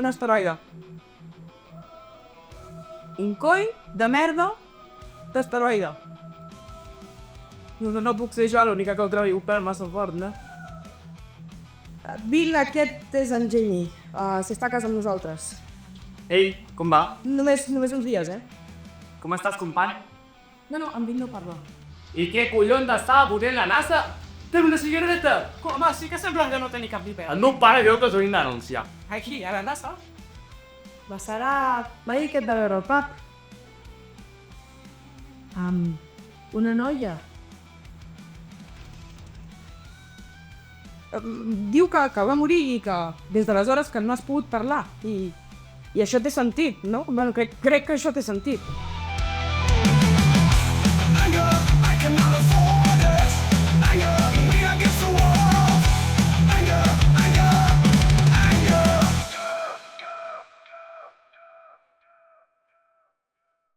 un asteroide. Un coll de merda d'asteroide. No puc ser jo l'única que ho trobi un pèl massa fort, no? Bill, aquest és en Jamie. S'està a casa amb nosaltres. Ei, com va? Només uns dies, Com estàs, company? No, en Bill no parla. I què collons estava fotent la NASA? Té una cigarreta! Home, sí que sembla que no tenir cap ni pèl. El meu pare diu que us hauríem d'anunciar. Aquí, a la NASA. Va serà... Va dir que et va veure al pub. Amb una noia. Diu que va morir i que des d'aleshores que no has pogut parlar. I això té sentit, no? Bueno, crec que això té sentit.